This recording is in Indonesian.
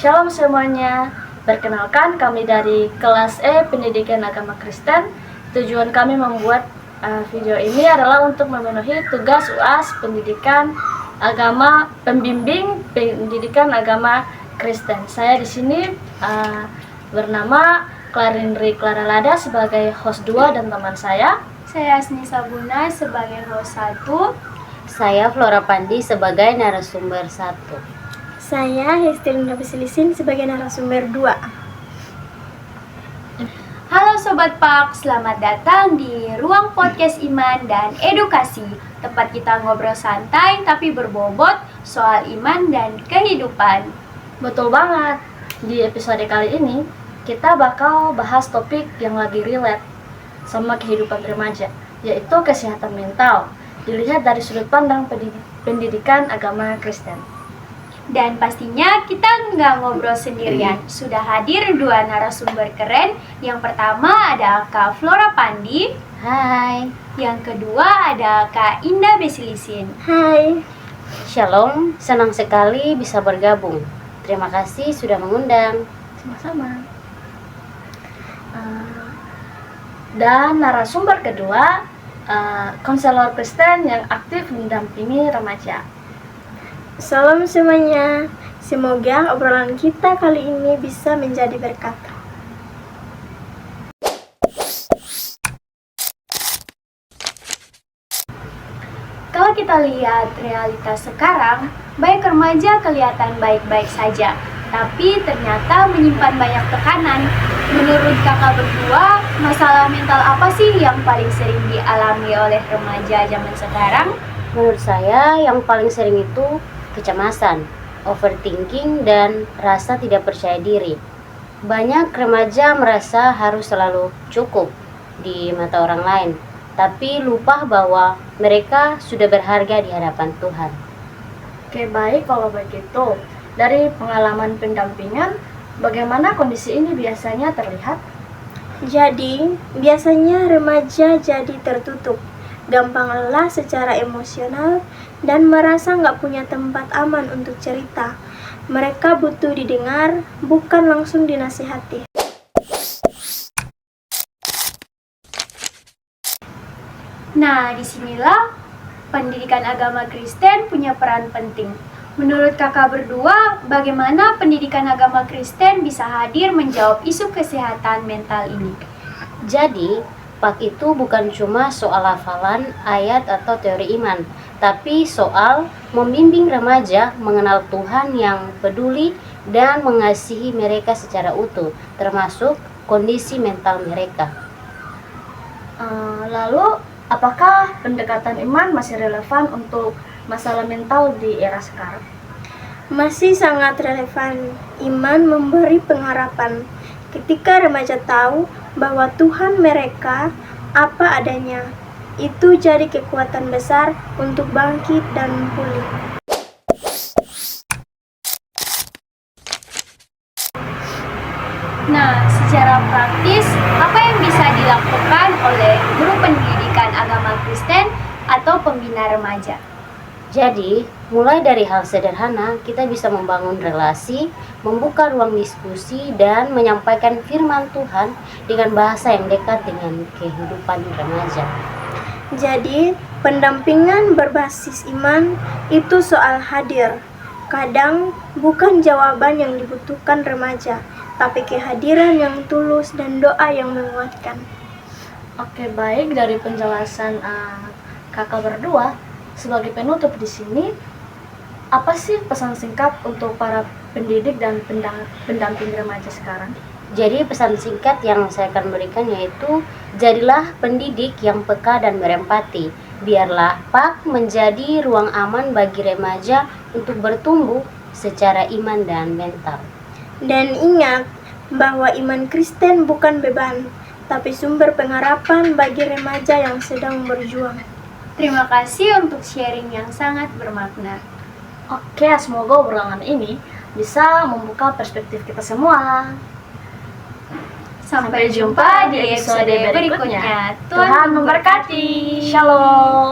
Shalom semuanya. Perkenalkan, kami dari kelas E Pendidikan Agama Kristen. Tujuan kami membuat video ini adalah untuk memenuhi tugas UAS Pendidikan Agama Pembimbing Pendidikan Agama Kristen. Saya di sini bernama Clarindri Clara Lada sebagai host 2 dan teman saya Asni Sabuna sebagai host 1. Saya Flora Pandi sebagai narasumber 1. Saya Hestilina Besilisin sebagai narasumber 2. Halo Sobat Pak, selamat datang di Ruang Podcast Iman dan Edukasi. Tempat kita ngobrol santai tapi berbobot soal iman dan kehidupan. Betul banget. Di episode kali ini kita bakal bahas topik yang lagi relate sama kehidupan remaja, yaitu kesehatan mental dilihat dari sudut pandang pendidikan agama Kristen. Dan pastinya kita nggak ngobrol sendirian. Sudah hadir 2 narasumber keren. Yang pertama ada Kak Flora Pandi. Hai. Yang kedua ada Kak Indah Besilisin. Hai. Shalom, senang sekali bisa bergabung. Terima kasih sudah mengundang. Sama-sama. Dan narasumber kedua, konselor Kristen yang aktif mendampingi remaja. Salam semuanya. Semoga obrolan kita kali ini bisa menjadi berkat. Kalau kita lihat realitas sekarang, banyak remaja kelihatan baik-baik saja, tapi ternyata menyimpan banyak tekanan. Menurut kakak berdua, masalah mental apa sih yang paling sering dialami oleh remaja zaman sekarang? Menurut saya yang paling sering itu kecemasan, overthinking, dan rasa tidak percaya diri. Banyak remaja merasa harus selalu cukup di mata orang lain, tapi lupa bahwa mereka sudah berharga di hadapan Tuhan. Oke, baik kalau begitu. Dari pengalaman pendampingan, bagaimana kondisi ini biasanya terlihat? Jadi, biasanya remaja jadi tertutup, gampang lelah secara emosional, dan merasa nggak punya tempat aman untuk cerita. Mereka butuh didengar, bukan langsung dinasihati. Nah, disinilah pendidikan agama Kristen punya peran penting. Menurut kakak berdua, bagaimana pendidikan agama Kristen bisa hadir menjawab isu kesehatan mental ini? Jadi, PAK itu bukan cuma soal hafalan ayat atau teori iman, tapi soal membimbing remaja mengenal Tuhan yang peduli dan mengasihi mereka secara utuh, termasuk kondisi mental mereka. Lalu, apakah pendekatan iman masih relevan untuk masalah mental di era sekarang? Masih sangat relevan. Iman memberi pengharapan. Ketika remaja tahu bahwa Tuhan mereka apa adanya, itu jadi kekuatan besar untuk bangkit dan pulih. Nah, secara praktis, apa yang bisa dilakukan oleh guru pendidikan agama Kristen atau pembina remaja? Jadi, mulai dari hal sederhana, kita bisa membangun relasi, membuka ruang diskusi, dan menyampaikan firman Tuhan dengan bahasa yang dekat dengan kehidupan remaja. Jadi, pendampingan berbasis iman itu soal hadir. Kadang bukan jawaban yang dibutuhkan remaja, tapi kehadiran yang tulus dan doa yang menguatkan. Oke, baik, dari penjelasan kakak berdua, sebagai penutup di sini, apa sih pesan singkat untuk para pendidik dan pendamping remaja sekarang? Jadi pesan singkat yang saya akan berikan yaitu, jadilah pendidik yang peka dan berempati. Biarlah PAK menjadi ruang aman bagi remaja untuk bertumbuh secara iman dan mental. Dan ingat bahwa iman Kristen bukan beban, tapi sumber pengharapan bagi remaja yang sedang berjuang. Terima kasih untuk sharing yang sangat bermakna. Oke, semoga obrolan ini bisa membuka perspektif kita semua. Sampai jumpa di episode berikutnya. Tuhan memberkati. Shalom.